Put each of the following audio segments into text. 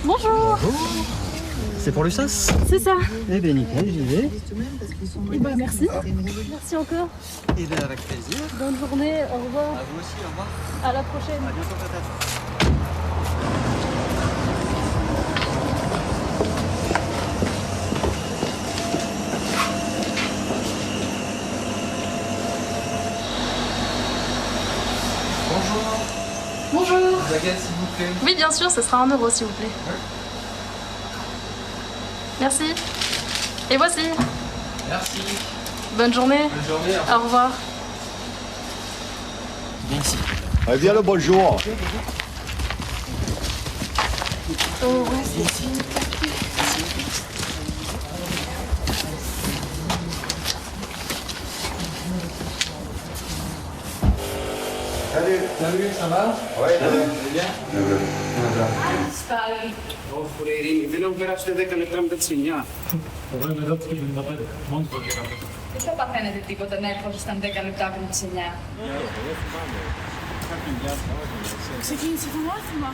Bonjour. Bonjour. C'est pour le SAS? C'est ça. Eh bien nickel, j'y vais. Et bah merci. Merci encore. Et bien avec plaisir. Bonne journée, au revoir. À vous aussi, au revoir. À la prochaine. À bientôt peut-être. Bonjour. Baguette s'il vous plaît. Oui, bien sûr, ce sera 1 euro s'il vous plaît. Ouais. Merci. Et voici. Merci. Bonne journée. Bonne journée. Au revoir. Bien ici. Eh bien le bonjour. Salut, ça va? Ouais, Bien. Willen we als de kan het signa. Δεν θα παθαίνετε τίποτα να ερχόσασταν 10 λεπτά πριν τις 9. Ξεκίνησε το μάθημα.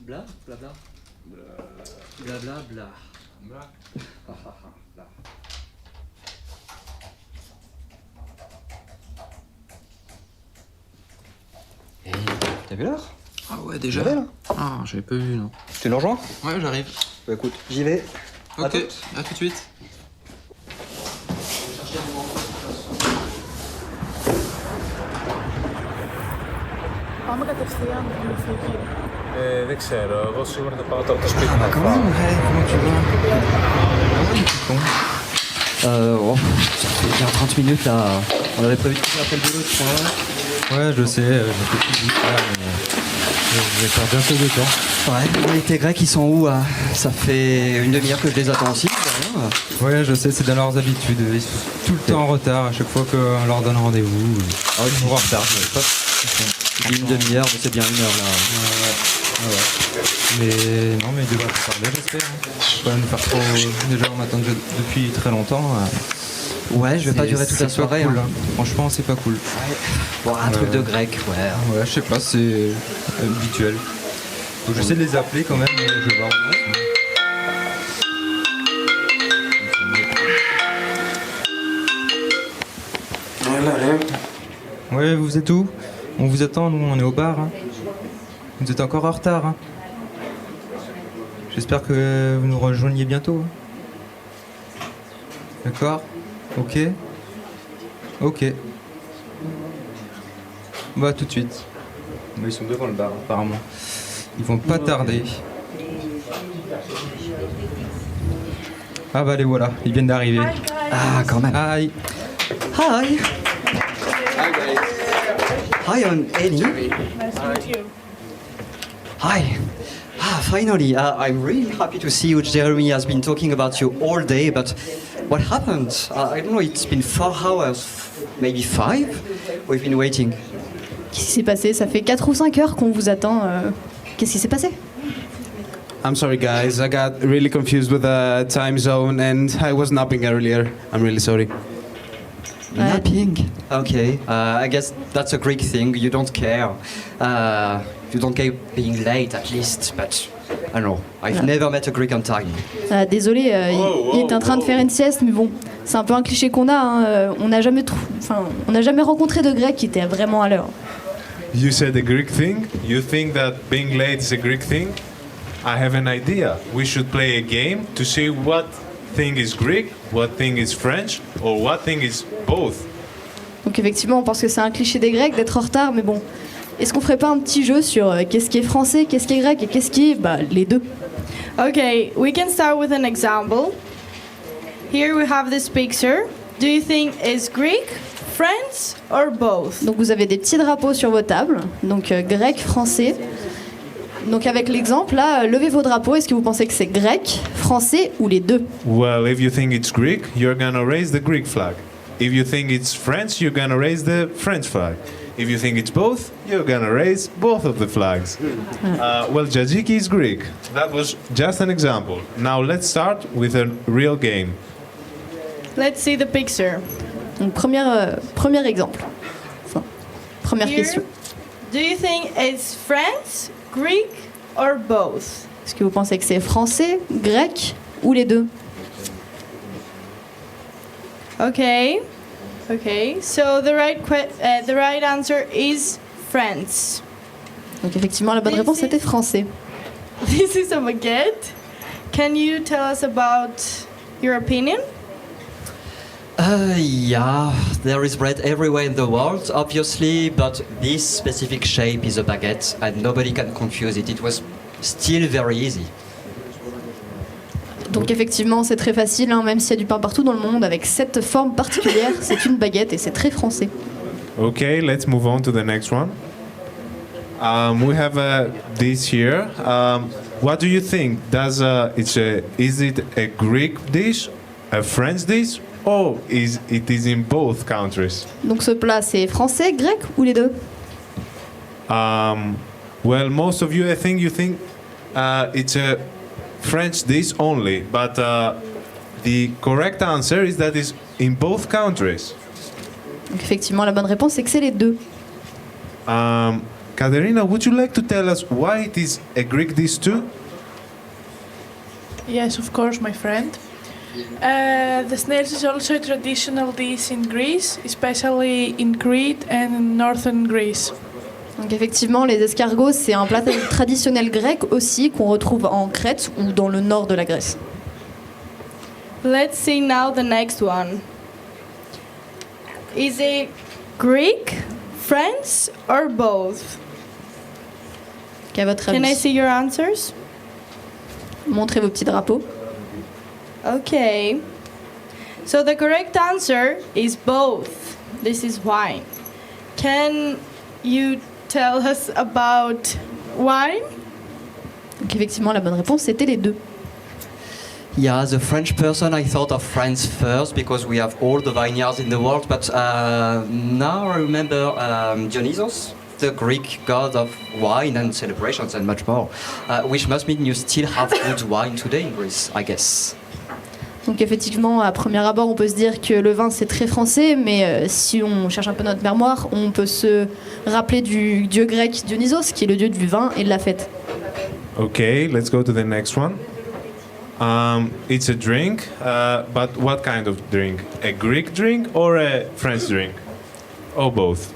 Bla, bla, bla. Bla, bla, bla. Bla. Bla. Hey, t'as vu l'heure? Ah ouais, déjà? J'avais là. Ah, j'avais pas vu, non. Tu nous rejoins? Ouais, j'arrive. Bah écoute, j'y vais. À Ok, toutes. à tout de suite. Πάμε κατευθείαν να φύγει. Δεν ξέρω, εγώ σίγουρα θα πάω τώρα από το σπίτι να Comment? φάω. Hey, comment tu vas? Oh, ça fait bien 30 minutes là. On avait prévu de faire après le boulot, tu crois? Ouais, je sais, j'ai fait tout vite là, mais je vais perdre un peu de temps. Ouais, et tes Grecs, ils sont où? Ça fait une demi-heure que je les attends aussi. Derrière. Ouais, je sais, c'est dans leurs habitudes. Ils sont tout le temps en retard à chaque fois qu'on leur donne rendez-vous. Ah, ils sont en retard. Hop. Je dis une demi-heure, mais c'est bien 1 heure là. Ouais. Mais non, mais ils devraient se parler, j'espère. Faut pas nous faire trop. Déjà, on attend depuis très longtemps. Ouais, je vais pas durer toute la C'est pas soirée. cool, hein. hein. Franchement, c'est pas cool. Bon, un truc de grec, ouais. Ouais, je sais pas, c'est habituel. Faut que j'essaie de les appeler quand même, mais je vais voir. Ouais, vous êtes où? On vous attend, nous on est au bar. Hein. Vous êtes encore en retard. Hein. J'espère que vous nous rejoignez bientôt. Hein. D'accord? Ok? Ok. Bah tout de suite. Mais ils sont devant le bar apparemment. Ils vont pas tarder. Ah bah les voilà, ils viennent d'arriver. Ah, quand même. Aïe. Hi. Hi, I'm Ellie. Nice to meet you. Hi. Finally, I'm really happy to see you. Jeremy has been talking about you all day, but what happened? I don't know, it's been 4 hours, maybe 5? We've been waiting. Qu'est-ce qui s'est passé? Ça fait 4 ou 5 heures qu'on vous attend. Qu'est-ce qui s'est passé? I'm sorry guys, I got really confused with the time zone and I was napping earlier. I'm really sorry. Napping? Okay, I guess that's a Greek thing. You don't care. You don't care being late, at least, but I don't know. I've never met a Greek on time. Désolé, il est en train de faire une sieste, mais bon, c'est un peu un cliché qu'on a. Hein. On n'a jamais, on n'a jamais rencontré de Grec qui était vraiment à l'heure. You said a Greek thing? You think that being late is a Greek thing? I have an idea. We should play a game to see what thing is Greek, what thing is French, or what thing is both. Donc effectivement, on pense que c'est un cliché des Grecs d'être en retard, mais bon, est-ce qu'on ferait pas un petit jeu sur qu'est-ce qui est français, qu'est-ce qui est grec et qu'est-ce qui est les deux? Okay, we can start with an example. Here we have this picture. Do you think it's Greek, French or both? Donc vous avez des petits drapeaux sur vos tables, donc grec, français. Donc avec l'exemple là, levez vos drapeaux. Est-ce que vous pensez que c'est grec, français ou les deux? Well, if you think it's Greek, you're gonna raise the Greek flag. If you think it's French, you're gonna raise the French flag. If you think it's both, you're gonna raise both of the flags. Well, tzatziki is Greek. That was just an example. Now let's start with a real game. Let's see the picture. Donc premier exemple. Enfin, première Here, question. do you think it's French, Greek, or both? Est-ce que vous pensez que c'est français, grec ou les deux? Okay. Okay. So the right answer is French. Donc effectivement, la bonne réponse était français. This is a baguette. Can you tell us about your opinion? Yeah, there is bread everywhere in the world, obviously, but this specific shape is a baguette and nobody can confuse it. It was still very easy. Donc effectivement, c'est très facile, hein, même s'il y a du pain partout dans le monde, avec cette forme particulière, c'est une baguette et c'est très français. Okay, let's move on to the next one. We have this here. What do you think? Is it a Greek dish, a French dish, or it is in both countries? Donc ce plat, c'est français, grec ou les deux? Well, most of you, I think you think it's a French dish only, but the correct answer is that it's in both countries. Donc effectivement, la bonne réponse, c'est que c'est les deux. Katerina, would you like to tell us why it is a Greek dish too? Yes, of course, my friend. The snails is also a traditional dish in Greece, especially in Crete and in northern Greece. Donc effectivement, les escargots, c'est un plat traditionnel grec aussi qu'on retrouve en Crète ou dans le nord de la Grèce. Let's see now the next one. Is it Greek, French, or both? Qu'à votre avis? Can I see your answers? Montrez vos petits drapeaux. Okay. So the correct answer is both. This is wine. Can you tell us about wine? Donc effectivement, la bonne réponse, c'était les deux. Yeah, as a French person, I thought of France first because we have all the vineyards in the world, but now I remember Dionysos, the Greek god of wine and celebrations and much more, which must mean you still have good wine today in Greece, I guess. Donc effectivement, à premier abord, on peut se dire que le vin, c'est très français, mais si on cherche un peu notre mémoire, on peut se rappeler du dieu grec Dionysos, qui est le dieu du vin et de la fête. Okay, let's go to the next one. It's a drink, but what kind of drink? A Greek drink or a French drink? Or both?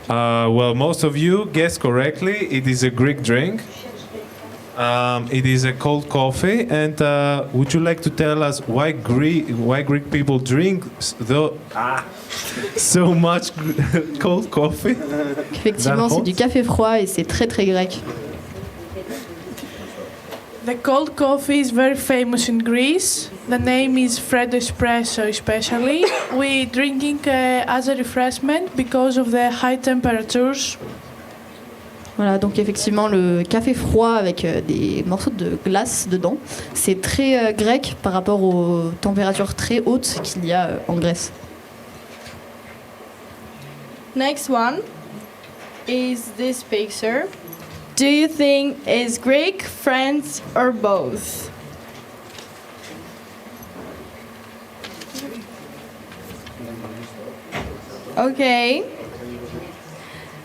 Well, most of you guessed correctly. It is a Greek drink. It is a cold coffee, and would you like to tell us why Greek people drink so much cold coffee? Effectivement, c'est du café froid et c'est très très grec. The cold coffee is very famous in Greece. The name is Freddo Espresso especially. We drinking as a refreshment because of the high temperatures. Voilà, donc effectivement, le café froid avec des morceaux de glace dedans, c'est très grec par rapport aux températures très hautes qu'il y a en Grèce. Next one is this picture. Do you think it's Greek, French, or both? Okay.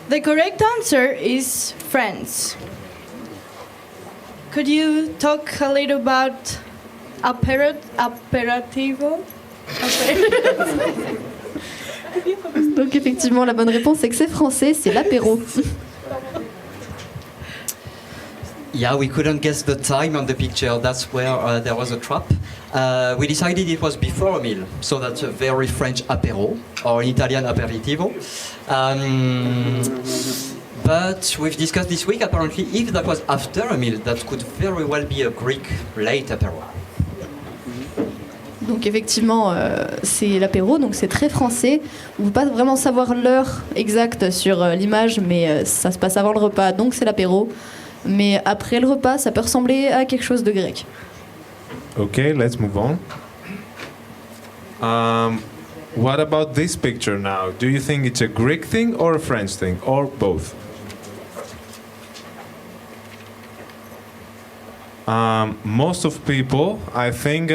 The correct answer is French. Could you talk a little about aperitivo? Donc effectivement, la bonne réponse c'est que c'est français, c'est l'apéro. Yeah, we couldn't guess the time on the picture. That's where there was a trap. We decided it was before a meal, so that's a very French apéro, or an Italian aperitivo. But we've discussed this week, apparently, if that was after a meal, that could very well be a Greek late apéro. Donc effectivement, c'est l'apéro, donc c'est très français. On ne peut pas vraiment savoir l'heure exacte sur l'image, mais ça se passe avant le repas, donc c'est l'apéro. Mais après le repas, ça peut ressembler à quelque chose de grec. Okay, let's move on. what about this picture now? Do you think it's a Greek thing or a French thing, or both? Most of people, I think,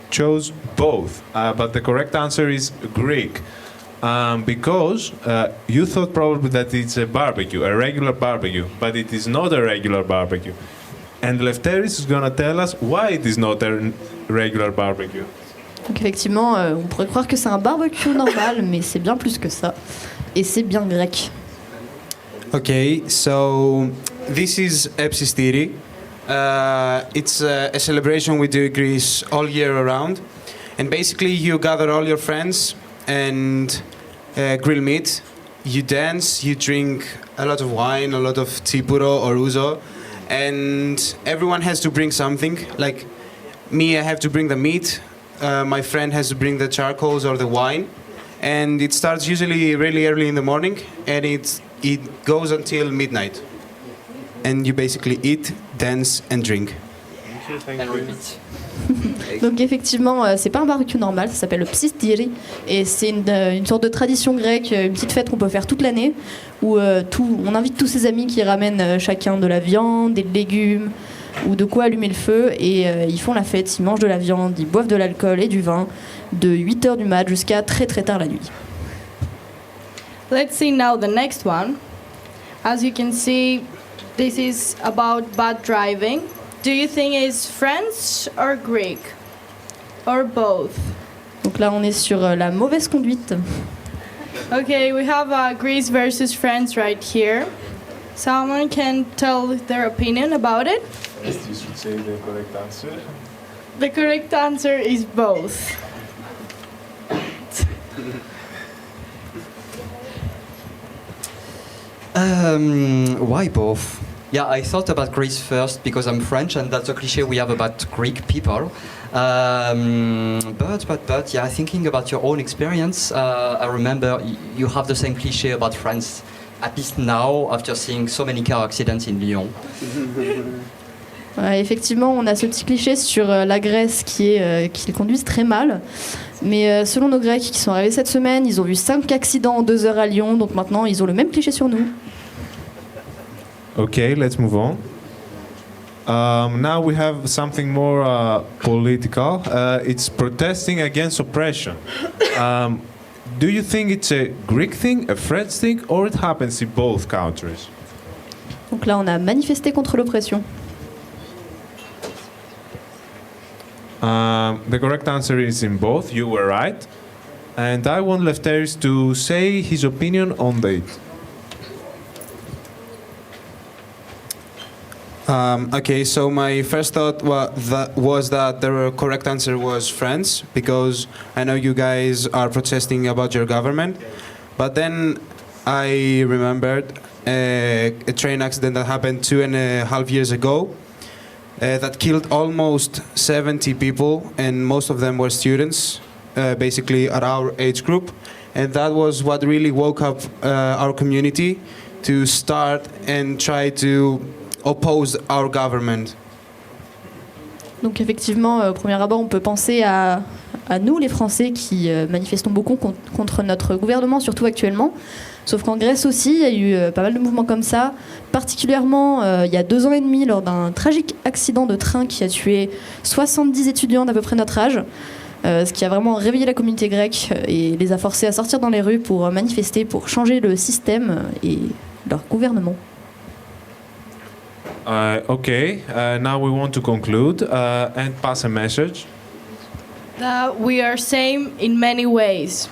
chose both, but the correct answer is Greek. Because you thought probably that it's a barbecue, a regular barbecue, but it is not a regular barbecue. And Lefteris is going to tell us why it is not a regular barbecue. Donc effectivement, on pourrait croire que c'est un barbecue normal, mais c'est bien plus que ça. Et c'est bien grec. Okay, so this is Epsistiri. It's a celebration we do in Greece all year around. And basically you gather all your friends and grill meat. You dance, you drink a lot of wine, a lot of tipuro or ouzo. And everyone has to bring something. Like me, I have to bring the meat. My friend has to bring the charcoals or the wine. And it starts usually really early in the morning. And it goes until midnight. And you basically eat, dance and drink. And repeat. Donc effectivement, c'est pas un barbecue normal, ça s'appelle le psistiri et c'est une sorte de tradition grecque, une petite fête qu'on peut faire toute l'année où on invite tous ses amis qui ramènent chacun de la viande, des légumes ou de quoi allumer le feu et ils font la fête, ils mangent de la viande, ils boivent de l'alcool et du vin de 8h du mat jusqu'à très très tard la nuit. Let's see now the next one. As you can see, this is about bad driving. Do you think it's French or Greek? Or both? Donc là on est sur la mauvaise conduite. Okay, we have Greece versus France right here. Someone can tell their opinion about it? Yes, you should say the correct answer. The correct answer is both. Why both? Yeah, I thought about Greece first because I'm French and that's a cliche we have about Greek people. But yeah, thinking about your own experience, I remember you have the same cliche about France, at least now after seeing so many car accidents in Lyon. Ouais, effectivement, on a ce petit cliché sur la Grèce qu'ils conduisent très mal. Mais selon nos Grecs qui sont arrivés cette semaine, ils ont vu 5 accidents en 2 heures à Lyon, donc maintenant ils ont le même cliché sur nous. Okay, let's move on. Now we have something more political. It's protesting against oppression. Do you think it's a Greek thing, a French thing, or it happens in both countries? Donc là, on a manifesté contre l'oppression. The correct answer is in both. You were right. And I want Lefteris to say his opinion on that. Okay, so my first thought was that the correct answer was France, because I know you guys are protesting about your government. But then I remembered a train accident that happened 2.5 years ago that killed almost 70 people, and most of them were students, basically at our age group. And that was what really woke up our community to start and try to oppose our government. Donc effectivement, au premier abord, on peut penser à nous, les Français, qui manifestons beaucoup contre notre gouvernement, surtout actuellement. Sauf qu'en Grèce aussi, il y a eu pas mal de mouvements comme ça, particulièrement il y a 2 ans et demi, lors d'un tragique accident de train qui a tué 70 étudiants d'à peu près notre âge, ce qui a vraiment réveillé la communauté grecque et les a forcés à sortir dans les rues pour manifester, pour changer le système et leur gouvernement. Okay, now we want to conclude and pass a message. That we are same in many ways.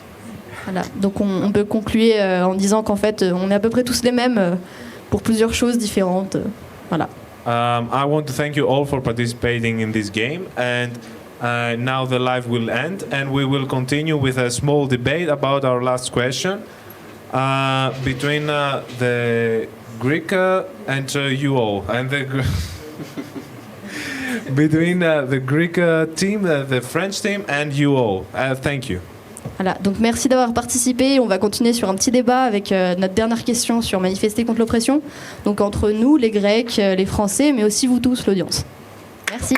Voilà, donc on peut conclure en disant qu'en fait on est à peu près tous les mêmes pour plusieurs choses différentes. Voilà. I want to thank you all for participating in this game, and now the live will end and we will continue with a small debate about our last question between the Greek and you all, and the between the Greek team, the French team, and you all. Thank you. Voilà, donc merci d'avoir participé. On va continuer sur un petit débat avec notre dernière question sur manifester contre l'oppression. Donc entre nous, les Grecs, les Français, mais aussi vous tous, l'audience. Merci.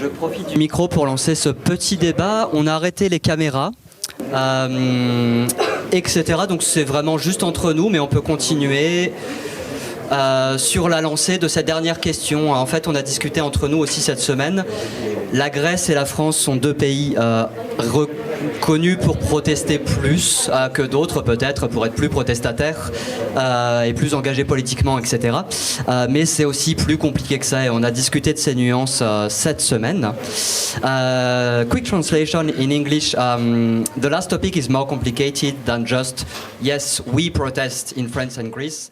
Je profite du micro pour lancer ce petit débat. On a arrêté les caméras, etc. Donc c'est vraiment juste entre nous, mais on peut continuer. Sur la lancée de cette dernière question, en fait, on a discuté entre nous aussi cette semaine. La Grèce et la France sont deux pays reconnus pour protester plus que d'autres, peut-être, pour être plus protestataires et plus engagés politiquement, etc. Mais c'est aussi plus compliqué que ça et on a discuté de ces nuances cette semaine. Quick translation in English. The last topic is more complicated than just, yes, we protest in France and Greece.